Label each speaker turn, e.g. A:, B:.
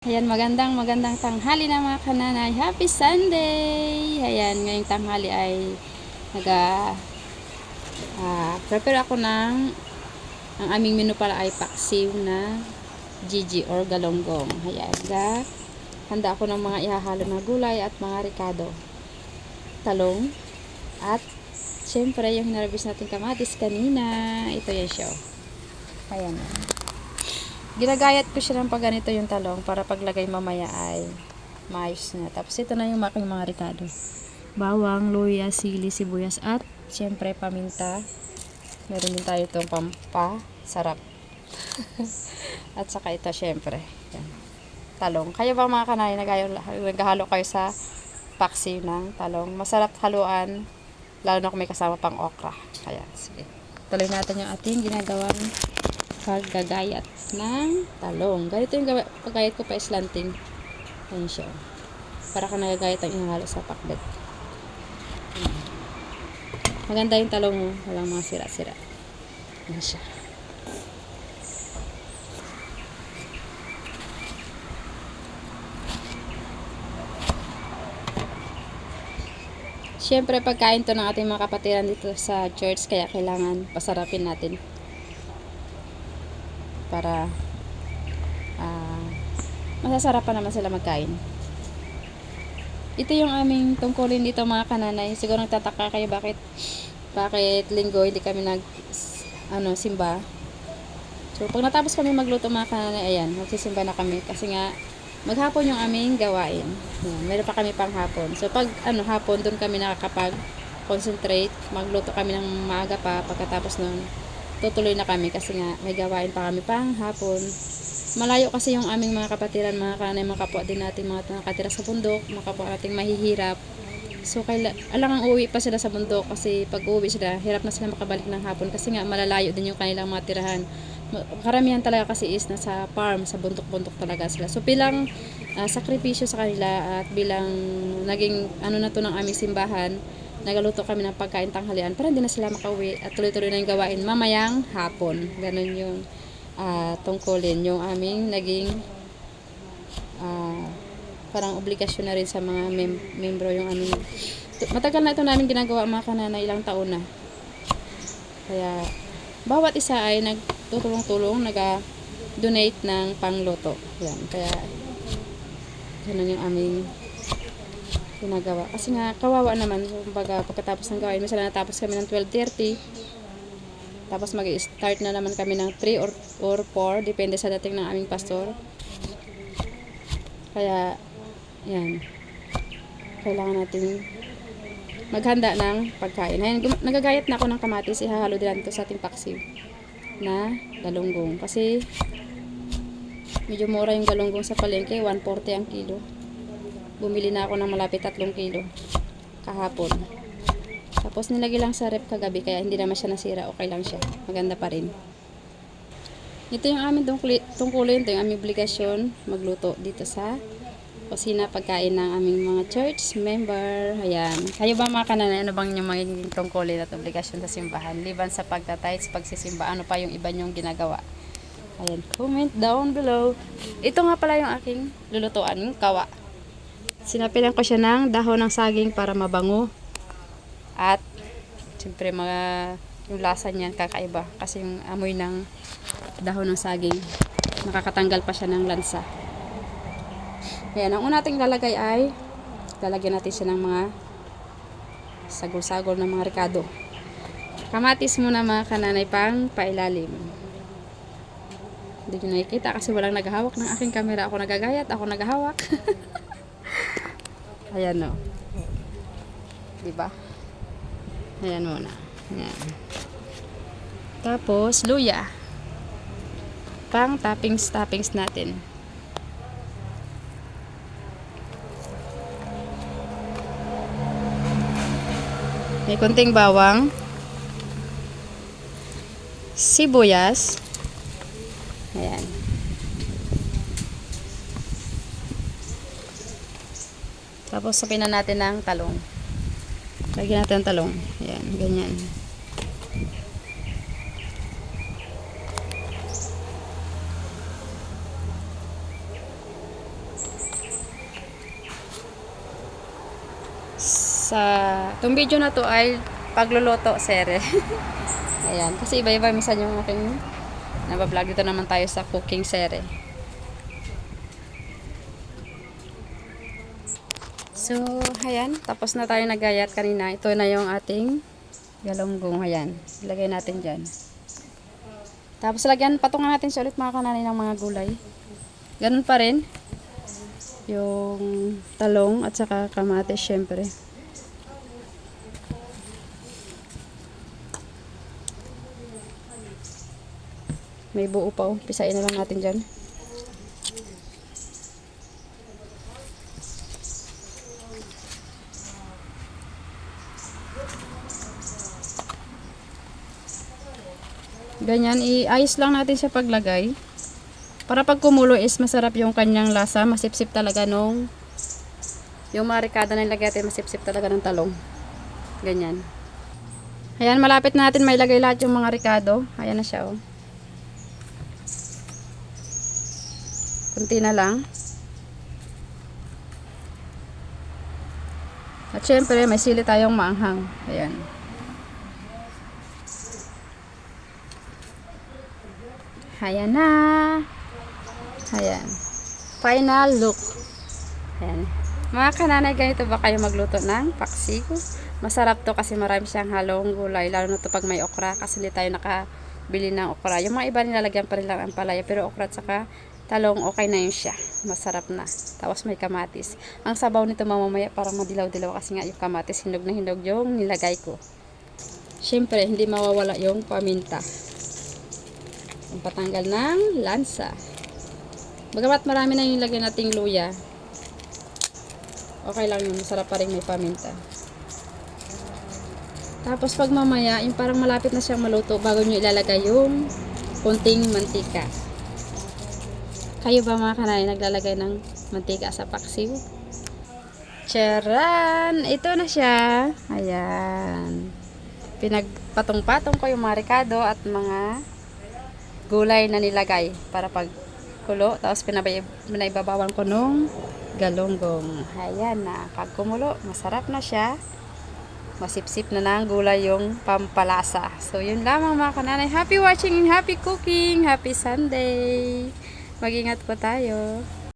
A: Ayan, magandang tanghali na mga kananay. Happy Sunday! Ayan, ngayong tanghali ay prepare ako ang aming menu pala ay paksiw na Gigi or galonggong. Ayan, handa ako ng mga ihahalo na gulay at mga ricado. Talong at syempre yung hinarvest natin kamatis kanina. Ito yan siya. Ayan. Ginagayat ko siya ng pag ganito yung talong para paglagay mamaya ay maayos na. Tapos ito na yung aking mga ricado. Bawang, luya, sili, sibuyas at syempre paminta. Meron din tayo itong pampasarap. At saka ito syempre. Yan. Talong. Kayo ba mga kanay naghahalo kayo sa paksiw ng talong? Masarap haluan lalo na kung may kasama pang okra. Kaya sige. Tuloy natin yung ating ginagawang paggagayat ng talong. Ganito yung paggayat ko pa slanting. Ayan siya. Para ka nagagayat ang inahalo sa pakbet. Maganda yung talong mo. Walang mga sira-sira. Ayan siya. Siyempre, pagkain to ng ating mga kapatiran dito sa church, kaya kailangan pasarapin natin. Para masasarapan naman sila magkain. Ito yung aming tungkulin dito mga kananay. Siguro nagtataka kayo bakit linggo hindi kami simba. So pag natapos kami magluto mga kananay, ayan, magsisimba na kami kasi nga maghapon yung aming gawain. Ayan, meron pa kami pang hapon. So pag hapon doon kami nakakapag-concentrate, magluto kami ng maaga pa. Pagkatapos nun tutuloy na kami kasi nga may gawain pa kami pang hapon. Malayo kasi yung aming mga kapatiran, mga kanay, mga kapwa din natin, mga nakatira sa bundok, mga kapwa nating mahihirap. So, alangang uuwi pa sila sa bundok kasi pag uuwi sila, hirap na sila makabalik ng hapon kasi nga malalayo din yung kanilang mga tirahan. Karamihan talaga kasi is nasa farm, sa bundok-bundok talaga sila. So, bilang sakripisyo sa kanila at bilang naging na to ng aming simbahan, nagaluto kami ng pagkain tanghalian para hindi na sila makauwi at tuloy-tuloy na yung gawain mamayang hapon. Ganun yung tungkulin, yung aming naging parang obligasyon na rin sa mga membro yung aming matagal na ito namin ginagawa mga kanana, ilang taon na. Kaya bawat isa ay nagtutulong-tulong, nag-donate ng pangluto. Yan, kaya ganun yung aming ginagawa. Kasi nga, kawawa naman. Kumbaga, pagkatapos ng gawain, minsan natapos kami ng 12:30. Tapos mag-start na naman kami ng 3 or 4. Depende sa dating ng aming pastor. Kaya, yan. Kailangan natin maghanda ng pagkain. Ayan, nagagayat na ako ng kamatis. Ihahalo din ito sa ating paksiw na galunggong. Kasi, medyo mura yung galunggong sa palengke. 140 ang kilo. Bumili na ako ng malapit 3 kilo kahapon. Tapos nilagay lang sa rep kagabi kaya hindi naman siya nasira. Okay lang siya. Maganda pa rin. Ito yung aming tungkulin. Ito yung aming obligasyon magluto dito sa kusina pagkain ng aming mga church member. Ayan. Kayo ba mga kananay, ano bang yung magiging tungkulin at obligasyon sa simbahan? Liban sa pagtatights, pagsisimba, ano pa yung iba nyong ginagawa? Ayan. Comment down below. Ito nga pala yung aking lulutuan. Yung kawa. Sinapilan ko siya ng dahon ng saging para mabango. At siyempre yung lasa niya kakaiba kasi yung amoy ng dahon ng saging nakakatanggal pa siya ng lansa. Ayan, ang una nating lalagay ay lalagyan natin siya ng mga sagol-sagol na mga ricado. Kamatis muna mga kananay pang pailalim. Hindi nyo nakikita kasi walang naghahawak ng aking camera. Ako nagagayat, ako naghahawak. Ayan o. Diba? Ayan muna. Ayan. Tapos, luya. Pang toppings natin. May konting bawang. Sibuyas. Ayan. Tapos, sapinan natin ng talong. Lagyan natin ng talong. Ayan, ganyan. sa itong video na to ay pagluluto sere. Ayan, kasi iba-iba minsan yung aking nabablog. Dito naman tayo sa cooking sere. So, ayan, tapos na tayo nagayat kanina. Ito na yung ating galunggong. Ayan, ilagay natin dyan. Tapos lagyan, patungan natin siya ulit mga kananay ng mga gulay. Ganun pa rin. Yung talong at saka kamatis syempre. May buo pa oh. Pisain na lang natin dyan. Ganyan, iayos lang natin siya paglagay. Para pag kumulo is masarap yung kanyang lasa. Masipsip talaga nung yung mga ricado na ilagay natin, masipsip talaga ng talong. Ganyan. Ayan, malapit na natin mailagay lahat yung mga ricado. Ayan na siya oh. Kunti na lang. At syempre, may sili tayong maanghang. Ayan. Ayan na. Ayan. Final look. Ayan. Mga kananay, ganito ba kayo magluto ng paksiw? Masarap to kasi marami siyang halong gulay. Lalo na to pag may okra. Kasi hindi tayo nakabili ng okra. Yung mga iba nilalagyan pa rin lang ang palaya. Pero okra at saka talong, okay na yun siya. Masarap na. Tapos may kamatis. Ang sabaw nito mamamaya parang madilaw-dilaw kasi nga yung kamatis hinog na hinog yung nilagay ko. Siyempre, hindi mawawala yung paminta. Ang patanggal ng lansa. Bagamat marami na yung nilagay nating luya, okay lang yun. Masarap pa rin may paminta. Tapos pag mamaya, yung parang malapit na siyang maluto bago nyo ilalagay yung kunting mantika. Kayo ba mga kanay naglalagay ng mantika sa paksiw? Charan! Ito na siya. Ayan. Pinagpatong-patong ko yung mga ricado at mga gulay na nilagay para pag kulo. Tapos pinaibabawan ko nung galunggong. Ayan na. Pag kumulo, masarap na siya. Masipsip na ng gulay yung pampalasa. So, yun lamang mga kananay. Happy watching and happy cooking. Happy Sunday. Mag-ingat po tayo.